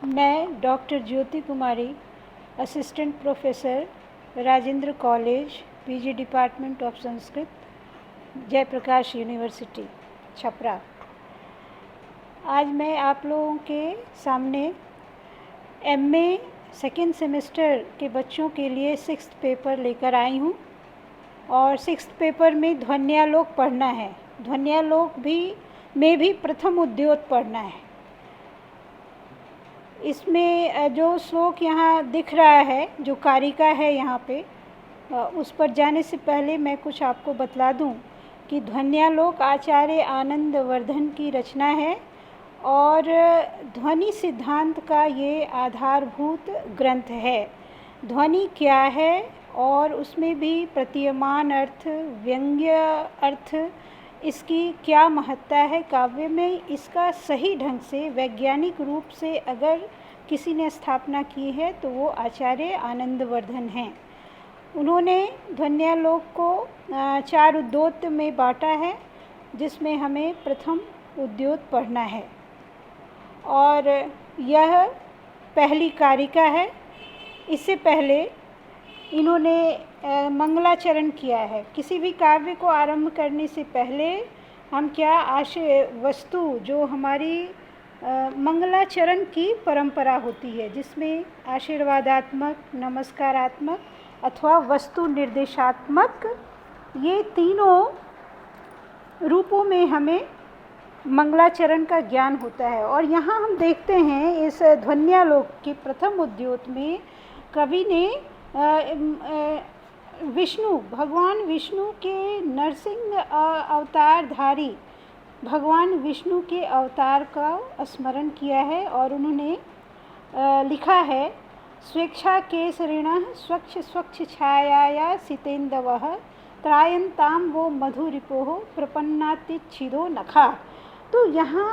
मैं doctor Jyoti Kumari, assistant professor, Rajendra College, PG Department of Sanskrit, Jayprakash University, Chhapra. आज मैं आप लोगों के सामने एमए सेकेंड सेमेस्टर के बच्चों के लिए 6th पेपर लेकर आई हूँ और 6th पेपर में ध्वन्यालोक पढ़ना है। ध्वन्यालोक में भी प्रथम उद्योत पढ़ना है। इसमें जो श्लोक यहाँ दिख रहा है, जो कारिका है यहाँ पे, उस पर जाने से पहले मैं कुछ आपको बतला दूँ कि ध्वन्यालोक आचार्य आनंद वर्धन की रचना है और ध्वनि सिद्धांत का ये आधारभूत ग्रंथ है। ध्वनि क्या है और उसमें भी प्रतीयमान अर्थ, व्यंग्य अर्थ, इसकी क्या महत्ता है काव्य में, इसका सही ढंग से वैज्ञानिक रूप से अगर किसी ने स्थापना की है तो वो आचार्य आनंदवर्धन हैं। उन्होंने ध्वन्यालोक को 4 उद्योत में बांटा है, जिसमें हमें प्रथम उद्योत पढ़ना है और यह पहली कारिका है। इससे पहले इन्होंने मंगलाचरण किया है। किसी भी काव्य को आरंभ करने से पहले हम क्या आशय वस्तु, जो हमारी मंगलाचरण की परंपरा होती है, जिसमें आशीर्वादात्मक, नमस्कारात्मक अथवा वस्तु निर्देशात्मक, ये तीनों रूपों में हमें मंगलाचरण का ज्ञान होता है। और यहाँ हम देखते हैं इस ध्वन्यालोक के प्रथम उद्योत में कवि ने भगवान विष्णु के नरसिंह अवतारधारी भगवान विष्णु के अवतार का स्मरण किया है और उन्होंने लिखा है, स्वेच्छा केसरिणः स्वच्छ स्वच्छ छायाया सितेन्दवः त्रायन्तां वो मधुरिपोः प्रपन्नातिच्छिदो नखा। तो यहाँ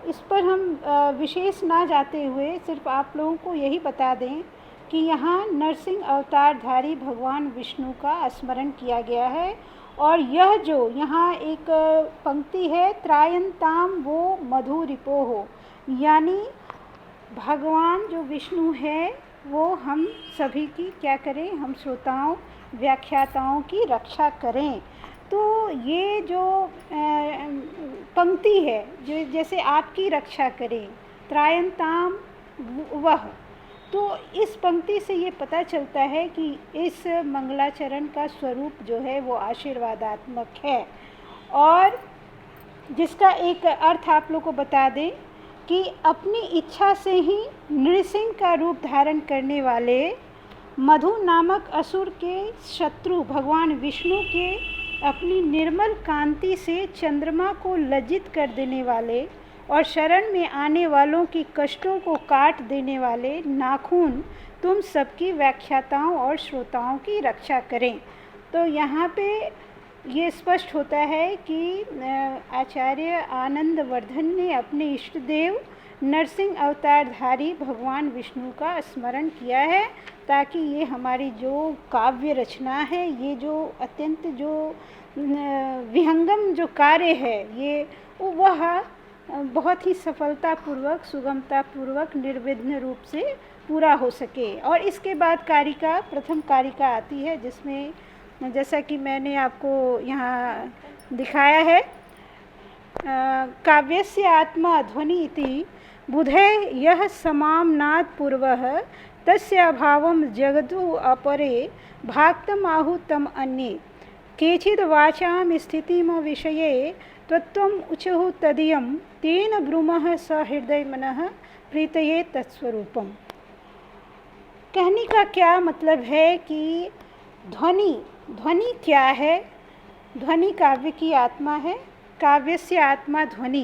इस पर हम विशेष ना जाते हुए सिर्फ आप लोगों को यही बता दें कि यहाँ नरसिंह अवतारधारी भगवान विष्णु का स्मरण किया गया है। और यह जो यहाँ एक पंक्ति है, त्रायन्ताम वो मधुरिपोः, यानी भगवान जो विष्णु है वो हम सभी की क्या करें, हम श्रोताओं, व्याख्याताओं की रक्षा करें। तो ये जो पंक्ति है, जो जैसे आपकी रक्षा करें, त्रायन्ताम वह, तो इस पंक्ति से ये पता चलता है कि इस मंगलाचरण का स्वरूप जो है वो आशीर्वादात्मक है। और जिसका एक अर्थ आप लोग को बता दें कि अपनी इच्छा से ही नृसिंह का रूप धारण करने वाले, मधु नामक असुर के शत्रु भगवान विष्णु के अपनी निर्मल कांति से चंद्रमा को लज्जित कर देने वाले और शरण में आने वालों की कष्टों को काट देने वाले नाखून तुम सबकी व्याख्याताओं और श्रोताओं की रक्षा करें। तो यहाँ पे ये स्पष्ट होता है कि आचार्य आनंदवर्धन ने अपने इष्ट देव नरसिंह अवतारधारी भगवान विष्णु का स्मरण किया है, ताकि ये हमारी जो काव्य रचना है, ये जो अत्यंत जो विहंगम जो कार्य है, ये वह बहुत ही सफलतापूर्वक, सुगमतापूर्वक, निर्विघ्न रूप से पूरा हो सके। और इसके बाद कारिका, प्रथम कारिका आती है, जिसमें जैसा कि मैंने आपको यहाँ दिखाया है, काव्यस्य आत्मा ध्वनि इति बुधे यः समाम्नात् पूर्वः तस्य अभावं जगतु अपरे भाक्तम् आहुतम् अन्ये केचिद् वाचां स्थितिम विषये त्वत्वम् उचुः तदीयं तेन ब्रूमः स हृदय मनः प्रीतये तत्स्वरूपम। कहने का क्या मतलब है कि ध्वनि क्या है? ध्वनि काव्य की आत्मा है। काव्यस्य आत्मा ध्वनि,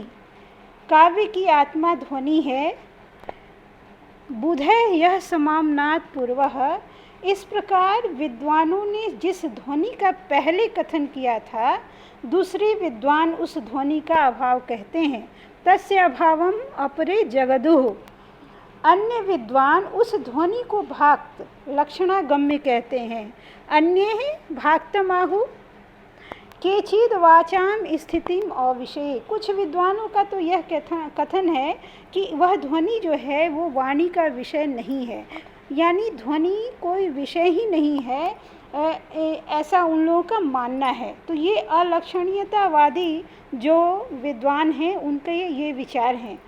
काव्य की आत्मा ध्वनि है। बुधे यह समाम्नात् पूर्वः, इस प्रकार विद्वानों ने जिस ध्वनि का पहले कथन किया था, दूसरे विद्वान उस ध्वनि का अभाव कहते हैं। तस्य अभावम अपरे जगदुः, अन्य विद्वान उस ध्वनि को भाक्त लक्षणागम्य कहते हैं। अन्य है भाक्तमाहु, केचिद वाचाम स्थितिम अविषय। कुछ विद्वानों का तो यह कथन है कि वह ध्वनि जो है वो वाणी का विषय नहीं है, यानी ध्वनि कोई विषय ही नहीं है, ऐसा उन लोगों का मानना है। तो ये अलक्षणीयतावादी जो विद्वान हैं उनके ये विचार हैं।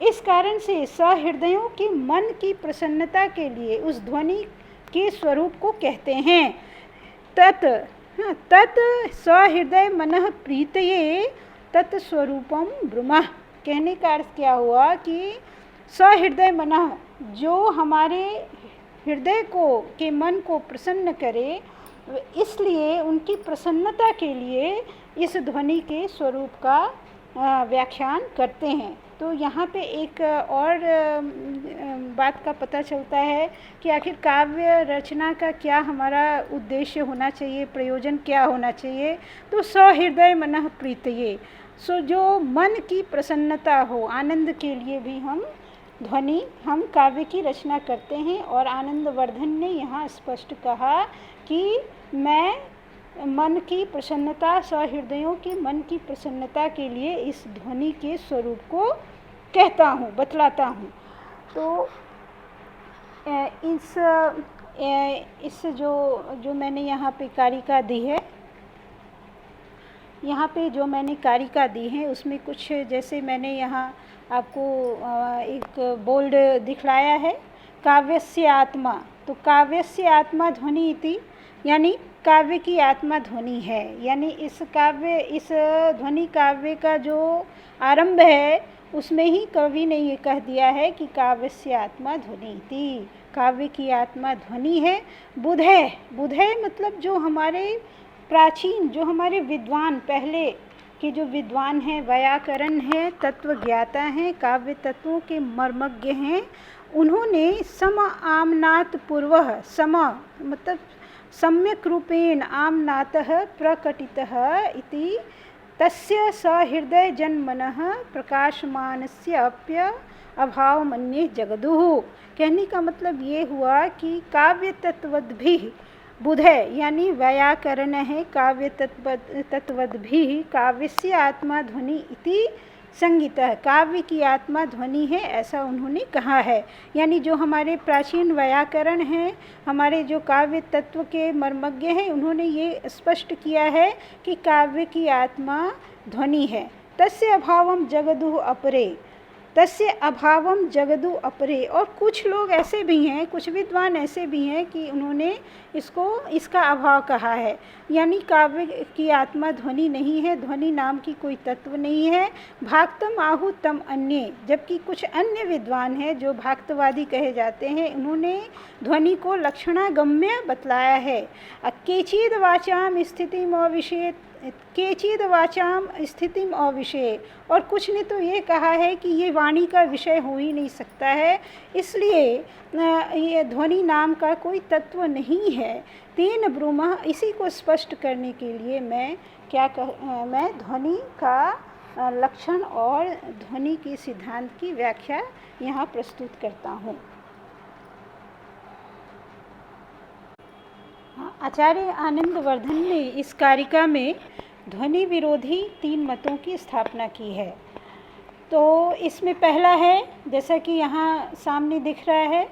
इस कारण से सहृदयों के मन की प्रसन्नता के लिए उस ध्वनि के स्वरूप को कहते हैं। तत् सहृदय मनः प्रीतये तत्स्वरूपम ब्रूमः। कहने का अर्थ क्या हुआ कि सहृदय मनः, जो हमारे हृदय को के मन को प्रसन्न करे, इसलिए उनकी प्रसन्नता के लिए इस ध्वनि के स्वरूप का व्याख्यान करते हैं। तो यहाँ पे एक और बात का पता चलता है कि आखिर काव्य रचना का क्या हमारा उद्देश्य होना चाहिए, प्रयोजन क्या होना चाहिए। तो सहृदय मनः प्रीतये, सो जो मन की प्रसन्नता हो, आनंद के लिए भी हम काव्य की रचना करते हैं। और आनंदवर्धन ने यहाँ स्पष्ट कहा कि मैं मन की प्रसन्नता, सहृदयों के मन की प्रसन्नता के लिए इस ध्वनि के स्वरूप को कहता हूँ, बतलाता हूँ। तो इस जो मैंने यहाँ पे कारिका दी है, यहाँ पे जो मैंने कारिका दी है उसमें कुछ जैसे मैंने यहाँ आपको एक बोल्ड दिखलाया है, काव्यस्य आत्मा। तो काव्यस्य आत्मा ध्वनि इति, यानी काव्य की आत्मा ध्वनि है। यानी इस ध्वनि काव्य का जो आरंभ है उसमें ही कवि ने ये कह दिया है कि काव्यस्य आत्मा ध्वनि इति, काव्य की आत्मा ध्वनि है। बुधय मतलब जो हमारे प्राचीन, जो हमारे विद्वान, पहले के जो विद्वान हैं, व्याकरण हैं, तत्व ज्ञाता हैं, काव्य तत्वों के मर्मज्ञ हैं, उन्होंने सम आमनात पूर्वः, सम मतलब सम्यक रूपेण आमनातः प्रकटितः इति तस्य सहृदय जनमनः प्रकाशमानस्य अप्य अभावमन्ये जगदुः। कहने का मतलब ये हुआ कि काव्य तत्वद्भिः बुधय, यानी व्याकरण है, काव्य तत्वद्भिः काव्यस्य आत्मा ध्वनि इति संगीतः, काव्य की आत्मा ध्वनि है, ऐसा उन्होंने कहा है। यानी जो हमारे प्राचीन व्याकरण हैं, हमारे जो काव्य तत्व के मर्मज्ञ हैं, उन्होंने ये स्पष्ट किया है कि काव्य की आत्मा ध्वनि है। तस्य अभावम जगदुः अपरे, तस्य अभावम जगदु अपरे। और कुछ लोग ऐसे भी हैं, कुछ विद्वान ऐसे भी हैं कि उन्होंने इसका अभाव कहा है, यानी काव्य की आत्मा ध्वनि नहीं है, ध्वनि नाम की कोई तत्व नहीं है। भाक्तम आहु तम अन्ये, जबकि कुछ अन्य विद्वान हैं जो भाक्तवादी कहे जाते हैं, उन्होंने ध्वनि को लक्षणागम्य बतलाया है। केचिद वाचाम स्थितिम अविषय, केचिद वाचाम स्थितिम अविषय, और कुछ ने तो ये कहा है कि ये वाणी का विषय हो ही नहीं सकता है, इसलिए ये ध्वनि नाम का कोई तत्व नहीं है। तेन ब्रूमः, इसी को स्पष्ट करने के लिए मैं ध्वनि का लक्षण और ध्वनि के सिद्धांत की व्याख्या यहाँ प्रस्तुत करता हूँ। आचार्य आनंदवर्धन ने इस कारिका में ध्वनि विरोधी 3 मतों की स्थापना की है। तो इसमें पहला है, जैसा कि यहाँ सामने दिख रहा है,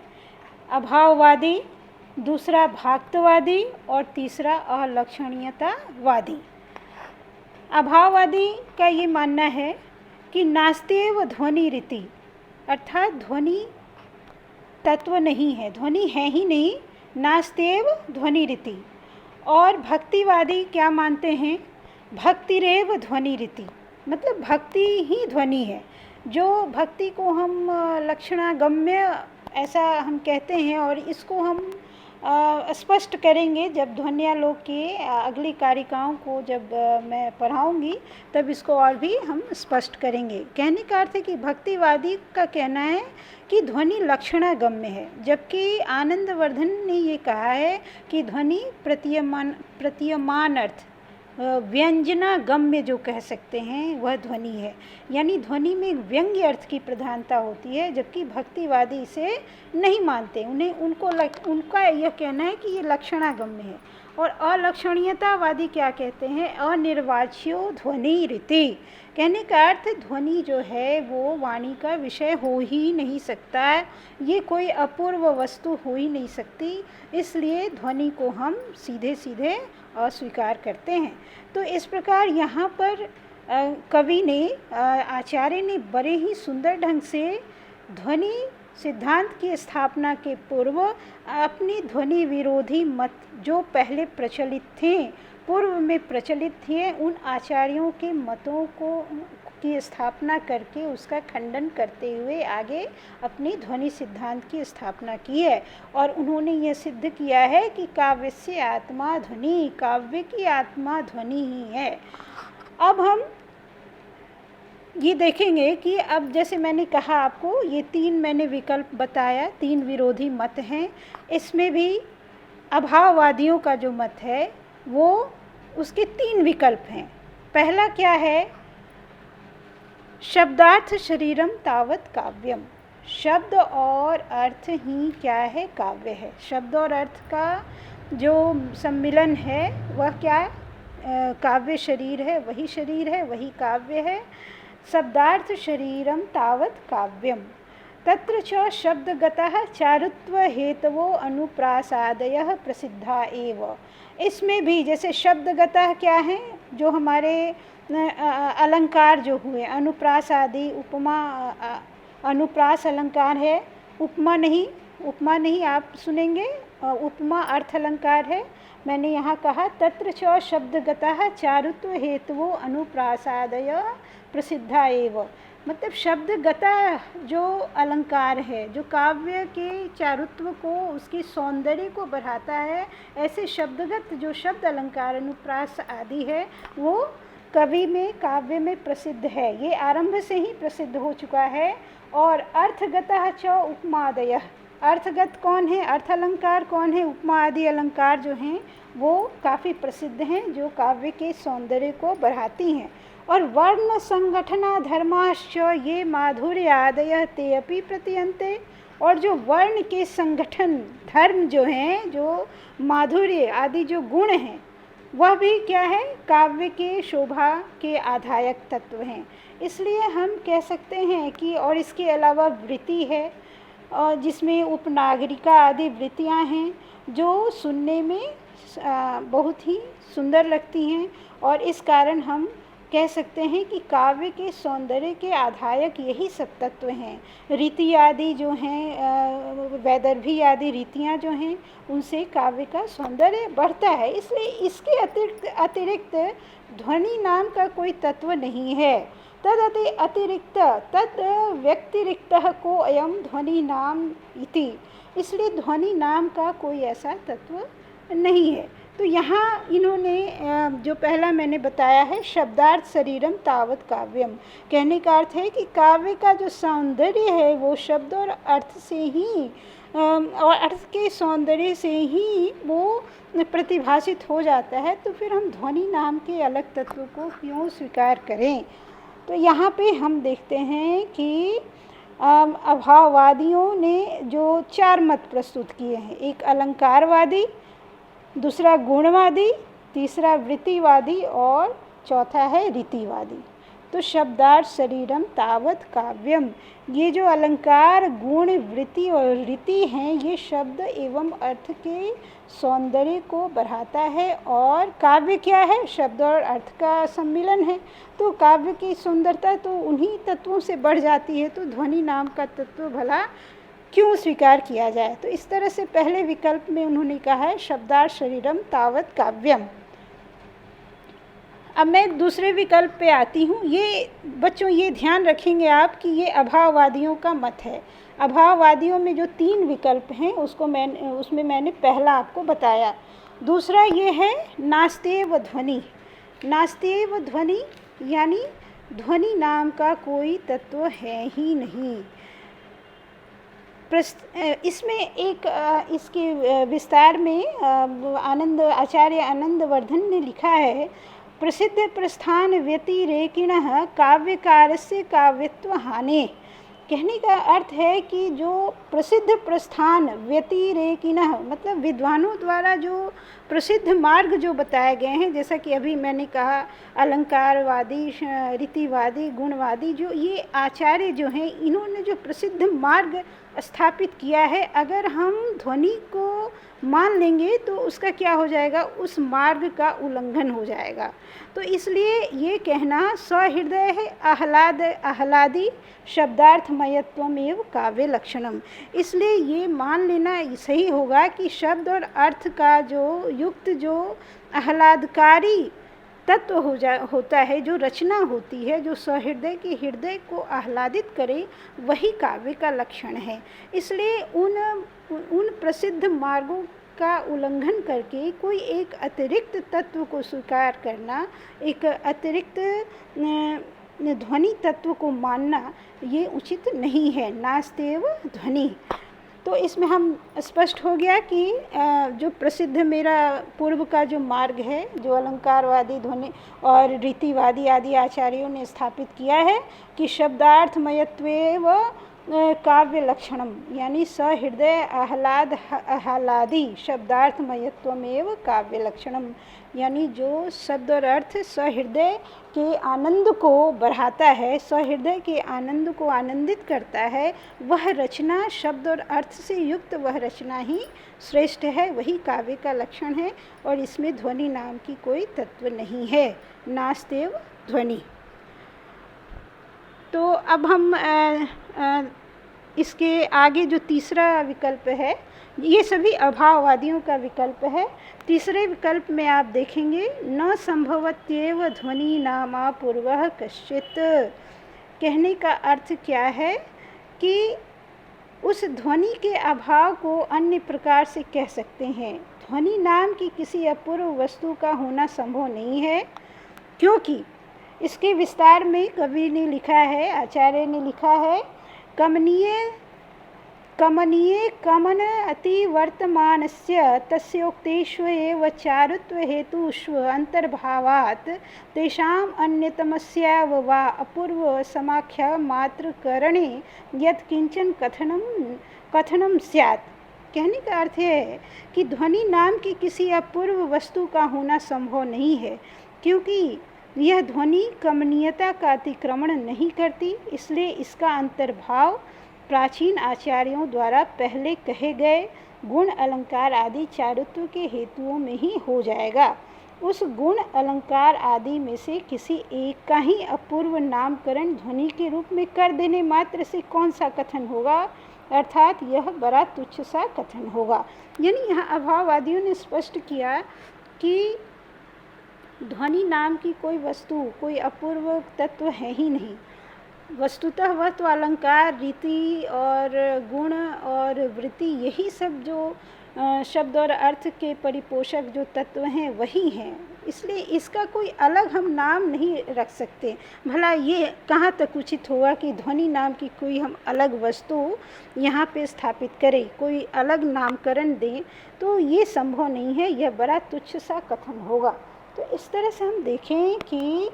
अभाववादी, दूसरा भाक्तवादी और तीसरा अलक्षणीयतावादी। अभाववादी का ये मानना है कि नास्त्येव ध्वनि रीति, अर्थात ध्वनि तत्व नहीं है, ध्वनि है ही नहीं, नास्त्येव ध्वनि रीति। और भक्तिवादी क्या मानते हैं, भक्तिरेव ध्वनि रीति, मतलब भक्ति ही ध्वनि है। जो भक्ति को हम लक्षणागम्य ऐसा हम कहते हैं, और इसको हम स्पष्ट करेंगे जब ध्वन्यालोक के अगली कारिकाओं को जब मैं पढ़ाऊंगी, तब इसको और भी हम स्पष्ट करेंगे। कहने का अर्थ है कि भक्तिवादी का कहना है कि ध्वनि लक्षणागम्य है, जबकि आनंदवर्धन ने ये कहा है कि ध्वनि प्रतीयमान अर्थ, व्यंजनागम्य जो कह सकते हैं, वह ध्वनि है। यानी ध्वनि में व्यंग्य अर्थ की प्रधानता होती है, जबकि भक्तिवादी इसे नहीं मानते। उनका यह कहना है कि ये लक्षणागम्य है। और अलक्षणीयतावादी क्या कहते हैं, अनिर्वाच्यो ध्वनि रीति। कहने का अर्थ ध्वनि जो है वो वाणी का विषय हो ही नहीं सकता है, ये कोई अपूर्व वस्तु हो ही नहीं सकती, इसलिए ध्वनि को हम सीधे सीधे अस्वीकार करते हैं। तो इस प्रकार यहाँ पर कवि ने, आचार्य ने बड़े ही सुंदर ढंग से ध्वनि सिद्धांत की स्थापना के पूर्व अपनी ध्वनि विरोधी मत जो पहले प्रचलित थे, पूर्व में प्रचलित थे, उन आचार्यों के मतों को की स्थापना करके उसका खंडन करते हुए आगे अपनी ध्वनि सिद्धांत की स्थापना की है। और उन्होंने यह सिद्ध किया है कि काव्य से आत्मा ध्वनि, काव्य की आत्मा ध्वनि ही है। अब हम ये देखेंगे कि अब जैसे मैंने कहा आपको, ये 3 मैंने विकल्प बताया, 3 विरोधी मत हैं। इसमें भी अभाववादियों का जो मत है वो, उसके 3 विकल्प हैं। पहला क्या है, शब्दार्थ शरीरम तावत काव्यम, शब्द और अर्थ ही क्या है, काव्य है। शब्द और अर्थ का जो सम्मिलन है वह क्या है, काव्य शरीर है, वही शरीर है, वही काव्य है। शब्दार्थ शरीरम तावत काव्यम तत्र च शब्दगतः चारुत्व हेतवो अनुप्रासादयः प्रसिद्धा एव। इसमें भी जैसे शब्दगतः क्या है, जो हमारे अलंकार जो हुए, अनुप्रास आदि, उपमा, अनुप्रास अलंकार है, उपमा नहीं आप सुनेंगे, उपमा अर्थ अलंकार है। मैंने यहाँ कहा तत्र च शब्दगतः चारुत्व हेतवो अनुप्रासादय प्रसिद्धा एव, मतलब शब्दगता जो अलंकार है, जो काव्य के चारुत्व को, उसकी सौंदर्य को बढ़ाता है, ऐसे शब्दगत जो शब्द अलंकार अनुप्रास आदि है वो कवि में, काव्य में प्रसिद्ध है, ये आरंभ से ही प्रसिद्ध हो चुका है। और अर्थगतः च उपमादयः, अर्थगत कौन है, अर्थ अलंकार कौन है, उपमा आदि अलंकार जो हैं वो काफ़ी प्रसिद्ध हैं, जो काव्य के सौंदर्य को बढ़ाती हैं। और वर्ण संगठना धर्माश्च ये माधुर्य आदय ते अपि प्रतीयन्ते, और जो वर्ण के संगठन धर्म जो हैं, जो माधुर्य आदि जो गुण हैं, वह भी क्या है, काव्य के शोभा के आधायक तत्व हैं। इसलिए हम कह सकते हैं कि, और इसके अलावा वृत्ति है, और जिसमें उपनागरिका आदि वृत्तियाँ हैं जो सुनने में बहुत ही सुंदर लगती हैं, और इस कारण हम कह सकते हैं कि काव्य के सौंदर्य के आधायक यही सब तत्व हैं। रीति आदि जो हैं, वैदर्भी आदि रीतियाँ जो हैं, उनसे काव्य का सौंदर्य बढ़ता है। इसलिए इसके अतिरिक्त ध्वनि नाम का कोई तत्व नहीं है। तद अतिरिक्त तद व्यतिरिक्तः को अयम ध्वनि नाम इति, इसलिए ध्वनि नाम का कोई ऐसा तत्व नहीं है। तो यहाँ इन्होंने जो पहला मैंने बताया है, शब्दार्थ शरीरम तावत काव्यम, कहने का अर्थ है कि काव्य का जो सौंदर्य है वो शब्द और अर्थ से ही, और अर्थ के सौंदर्य से ही वो प्रतिभाषित हो जाता है। तो फिर हम ध्वनि नाम के अलग तत्व को क्यों स्वीकार करें। तो यहाँ पे हम देखते हैं कि अभाववादियों ने जो 4 मत प्रस्तुत किए हैं, एक अलंकारवादी, दूसरा गुणवादी, तीसरा वृत्तिवादी और चौथा है रीतिवादी। तो शब्दार्थ शरीरम तावत काव्यम, ये जो अलंकार, गुण, वृत्ति और रीति हैं, ये शब्द एवं अर्थ के सौंदर्य को बढ़ाता है। और काव्य क्या है, शब्द और अर्थ का सम्मिलन है। तो काव्य की सुंदरता तो उन्हीं तत्वों से बढ़ जाती है, तो ध्वनि नाम का तत्व भला क्यों स्वीकार किया जाए। तो इस तरह से पहले विकल्प में उन्होंने कहा है शब्दार्थ शरीरम तावत काव्यम। अब मैं दूसरे विकल्प पे आती हूँ। ये बच्चों ये ध्यान रखेंगे आप कि ये अभाववादियों का मत है। अभाववादियों में जो 3 विकल्प हैं उसमें मैंने पहला आपको बताया। दूसरा ये है नास्त्येव ध्वनि। नास्त्येव ध्वनि यानी ध्वनि नाम का कोई तत्व है ही नहीं। इसमें एक इसके विस्तार में आचार्य आनंदवर्धन ने लिखा है, प्रसिद्ध प्रस्थान व्यतिरेकिणः काव्यकारस्य काव्यत्व हाने कहने का अर्थ है कि जो प्रसिद्ध प्रस्थान व्यतिरेकिनः, मतलब विद्वानों द्वारा जो प्रसिद्ध मार्ग जो बताए गए हैं, जैसा कि अभी मैंने कहा अलंकारवादी, रीतिवादी, गुणवादी, जो ये आचार्य जो हैं, इन्होंने जो प्रसिद्ध मार्ग स्थापित किया है, अगर हम ध्वनि को मान लेंगे तो उसका क्या हो जाएगा, उस मार्ग का उल्लंघन हो जाएगा। तो इसलिए ये कहना सहृदय है आह्लादी शब्दार्थमयत्वमेव काव्य लक्षणम, इसलिए ये मान लेना सही होगा कि शब्द और अर्थ का जो युक्त जो आह्लादकारी तत्व होता है, जो रचना होती है, जो सहृदय के हृदय को आह्लादित करे, वही काव्य का लक्षण है। इसलिए उन प्रसिद्ध मार्गों का उल्लंघन करके कोई एक अतिरिक्त तत्व को स्वीकार करना, एक अतिरिक्त ध्वनि तत्व को मानना, ये उचित नहीं है। नास्तेव ध्वनि। तो इसमें हम स्पष्ट हो गया कि जो प्रसिद्ध मेरा पूर्व का जो मार्ग है, जो अलंकारवादी, ध्वनि और रीतिवादी आदि आचार्यों ने स्थापित किया है कि शब्दार्थमयत्वेव काव्य लक्षणम, यानी सहृदय आह्लादी शब्दार्थमयत्वमेव काव्य लक्षणम, यानी जो शब्द और अर्थ सहृदय के आनंद को बढ़ाता है, सहृदय के आनंद को आनंदित करता है, वह रचना शब्द और अर्थ से युक्त वह रचना ही श्रेष्ठ है, वही काव्य का लक्षण है। और इसमें ध्वनि नाम की कोई तत्व नहीं है। नास्तेव ध्वनि। तो अब हम इसके आगे जो तीसरा विकल्प है, ये सभी अभाववादियों का विकल्प है। तीसरे विकल्प में आप देखेंगे न संभवत्येव ध्वनि नामा पूर्वः कश्चित्। कहने का अर्थ क्या है कि उस ध्वनि के अभाव को अन्य प्रकार से कह सकते हैं, ध्वनि नाम की किसी अपूर्व वस्तु का होना संभव नहीं है, क्योंकि इसके विस्तार में कवि ने लिखा है, आचार्य ने लिखा है, कमनीय कमन अति वर्तमानस्य तस्योक्तेष्वेव चारुत्व हेतुष्व अंतर्भावात् तेषाम् अन्यतमस्याव वा अपूर्व समाख्या मात्र करणे यत् किंचन कथनम स्यात्। कहने का अर्थ है कि ध्वनि नाम की किसी अपूर्व वस्तु का होना संभव नहीं है, क्योंकि यह ध्वनि कमनीयता का अतिक्रमण नहीं करती, इसलिए इसका अंतर्भाव प्राचीन आचार्यों द्वारा पहले कहे गए गुण अलंकार आदि चारुत्व के हेतुओं में ही हो जाएगा। उस गुण अलंकार आदि में से किसी एक का ही अपूर्व नामकरण ध्वनि के रूप में कर देने मात्र से कौन सा कथन होगा, अर्थात यह बड़ा तुच्छ सा कथन होगा। यानी यहाँ अभाववादियों ने स्पष्ट किया कि ध्वनि नाम की कोई वस्तु, कोई अपूर्व तत्व है ही नहीं। वस्तुतः वह तो अलंकार, रीति और गुण और वृत्ति, यही सब जो शब्द और अर्थ के परिपोषक जो तत्व हैं वही हैं, इसलिए इसका कोई अलग हम नाम नहीं रख सकते। भला ये कहाँ तक उचित होगा कि ध्वनि नाम की कोई हम अलग वस्तु यहाँ पे स्थापित करें, कोई अलग नामकरण दें, तो ये संभव नहीं है, यह बड़ा तुच्छ सा कथन होगा। तो इस तरह से हम देखें कि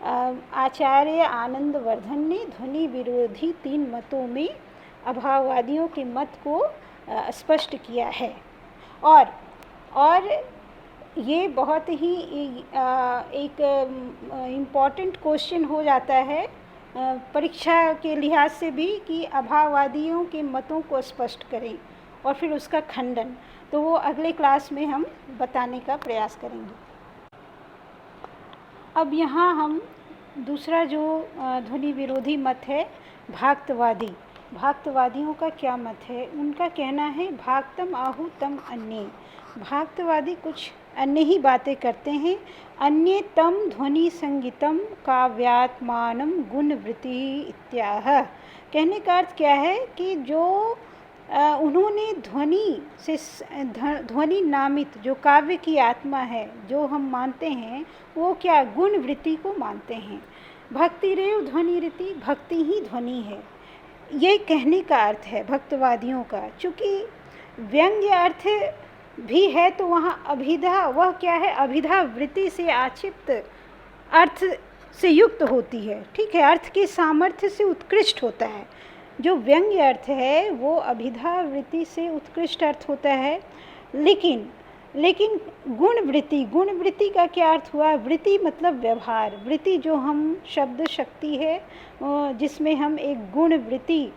आचार्य आनंदवर्धन ने ध्वनि विरोधी 3 मतों में अभाववादियों के मत को स्पष्ट किया है। और ये बहुत ही एक इम्पॉर्टेंट क्वेश्चन हो जाता है परीक्षा के लिहाज से भी कि अभाववादियों के मतों को स्पष्ट करें और फिर उसका खंडन। तो वो अगले क्लास में हम बताने का प्रयास करेंगे। अब यहाँ हम दूसरा जो ध्वनि विरोधी मत है, भाक्तवादियों का क्या मत है। उनका कहना है भाक्तम आहु तम अन्ये। भाक्तवादी कुछ अन्य ही बातें करते हैं। अन्ये तम ध्वनि संगीतम काव्यात्मानम गुणवृत्ति इत्याह। कहने का अर्थ क्या है कि जो उन्होंने ध्वनि नामित जो काव्य की आत्मा है, जो हम मानते हैं, वो क्या गुण वृत्ति को मानते हैं। भक्ति रेव ध्वनि रीति, भक्ति ही ध्वनि है, ये कहने का अर्थ है भक्तवादियों का। चूँकि व्यंग्य अर्थ भी है तो वहाँ अभिधा, वह क्या है, अभिधा वृत्ति से आक्षिप्त अर्थ से युक्त होती है। ठीक है, अर्थ के सामर्थ्य से उत्कृष्ट होता है। जो व्यंग्य अर्थ है वो अभिधा वृत्ति से उत्कृष्ट अर्थ होता है। लेकिन गुण वृत्ति का क्या अर्थ हुआ? वृत्ति मतलब व्यवहार। वृत्ति जो हम शब्द शक्ति है जिसमें हम एक गुण वृत्ति,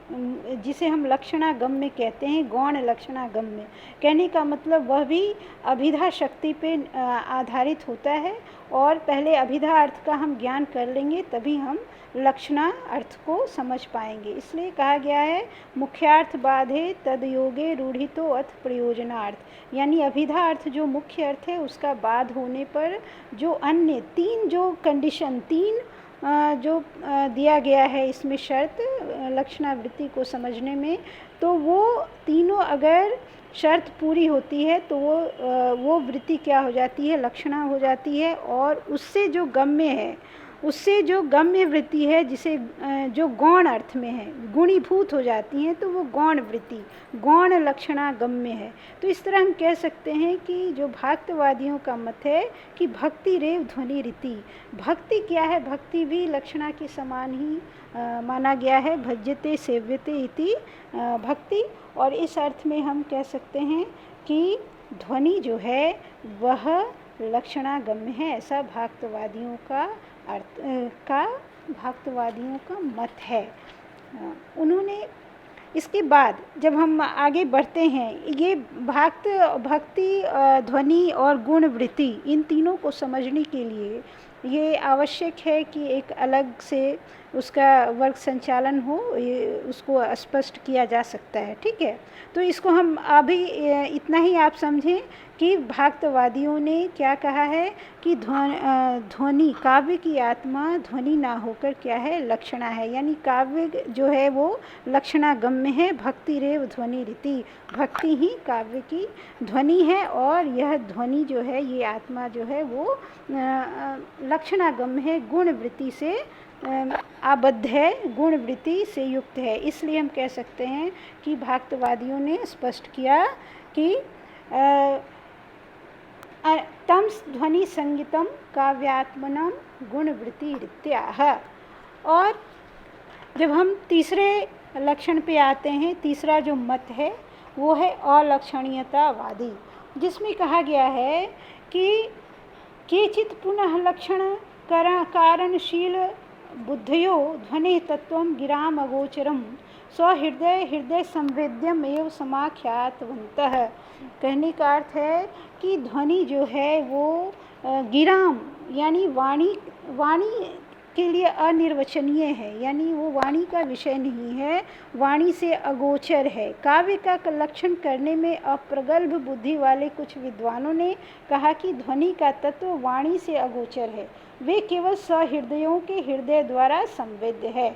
जिसे हम लक्षणागम्य कहते हैं, गौण लक्षणागम्य, कहने का मतलब वह भी अभिधा शक्ति पे आधारित होता है। और पहले अभिधा अर्थ का हम ज्ञान कर लेंगे तभी हम लक्षणा अर्थ को समझ पाएंगे। इसलिए कहा गया है मुख्यार्थ बाधे तद योगे रूढ़ितो अथ प्रयोजनार्थ, यानी अभिधा अर्थ जो मुख्य अर्थ है उसका बाध होने पर जो अन्य तीन जो कंडीशन, तीन जो दिया गया है इसमें शर्त लक्षणावृत्ति को समझने में, तो वो तीनों अगर शर्त पूरी होती है तो वो वृत्ति क्या हो जाती है? लक्षणा हो जाती है। और उससे जो गम्य है, उससे जो गम्य वृत्ति है, जिसे जो गौण अर्थ में है, गुणीभूत हो जाती हैं, तो वो गौण वृत्ति, गौण लक्षणा गम्य है। तो इस तरह हम कह सकते हैं कि जो भाक्तवादियों का मत है कि भक्ति रेव ध्वनि रीति, भक्ति क्या है? भक्ति भी लक्षणा के समान ही माना गया है। भज्यते सेव्यते इति भक्ति। और इस अर्थ में हम कह सकते हैं कि ध्वनि जो है वह लक्षणागम्य है, ऐसा भाक्तवादियों का भाक्तवादियों का मत है। उन्होंने इसके बाद जब हम आगे बढ़ते हैं, ये भक्ति, ध्वनि और गुण वृत्ति, इन तीनों को समझने के लिए ये आवश्यक है कि एक अलग से उसका वर्ग संचालन हो, ये उसको स्पष्ट किया जा सकता है। ठीक है, तो इसको हम अभी इतना ही आप समझें कि भाक्तवादियों ने क्या कहा है कि ध्वनि, काव्य की आत्मा ध्वनि ना होकर क्या है? लक्षणा है, यानी काव्य जो है वो लक्षणागम्य है। भक्ति रेव ध्वनि रीति, भक्ति ही काव्य की ध्वनि है और यह ध्वनि जो है, ये आत्मा जो है वो लक्षणागम्य है, गुण वृत्ति से आबद्ध है, गुण वृत्ति से युक्त है। इसलिए हम कह सकते हैं कि भाक्तवादियों ने स्पष्ट किया कि तम ध्वनि संगीतम काव्यात्मनम गुणवृत्ति रीत्याह। और जब हम तीसरे लक्षण पे आते हैं, तीसरा जो मत है वो है अलक्षणीयतावादी, जिसमें कहा गया है कि केचित् पुनः लक्षण कारणशील बुद्धयो ध्वनि तत्वं गिराम अगोचरम हृदय संवेद्यम एवं समाख्यातवन्तः। कहने का अर्थ है कि ध्वनि जो है वो गिराम यानी वाणी के लिए अनिर्वचनीय है, यानी वो वाणी का विषय नहीं है, वाणी से अगोचर है। काव्य का लक्षण करने में अप्रगल्भ बुद्धि वाले कुछ विद्वानों ने कहा कि ध्वनि का तत्व वाणी से अगोचर है, वे केवल सहृदयों के हृदय द्वारा संवेद्य है।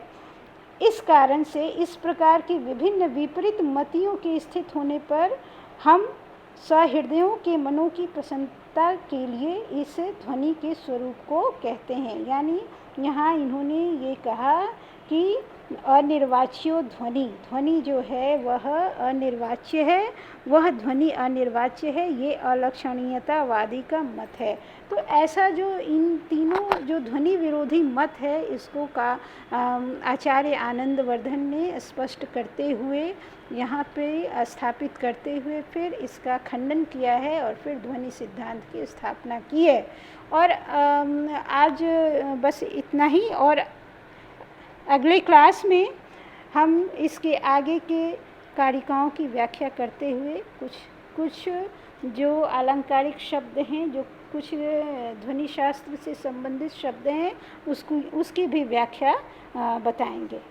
इस कारण से इस प्रकार की विभिन्न विपरीत मतियों के स्थित होने पर हम सहृदयों के मनों की प्रसन्नता के लिए इस ध्वनि के स्वरूप को कहते हैं। यानी यहाँ इन्होंने ये कहा कि अनिर्वाच्यो ध्वनि जो है वह अनिर्वाच्य है, वह ध्वनि अनिर्वाच्य है, ये अलक्षणीयतावादी का मत है। तो ऐसा जो इन तीनों जो ध्वनि विरोधी मत है, इसको का आचार्य आनंदवर्धन ने स्पष्ट करते हुए, यहाँ पे स्थापित करते हुए फिर इसका खंडन किया है और फिर ध्वनि सिद्धांत की स्थापना की है। और आज बस इतना ही, और अगले क्लास में हम इसके आगे के कारिकाओं की व्याख्या करते हुए कुछ जो अलंकारिक शब्द हैं, जो कुछ ध्वनि शास्त्र से संबंधित शब्द हैं, उसकी भी व्याख्या बताएंगे।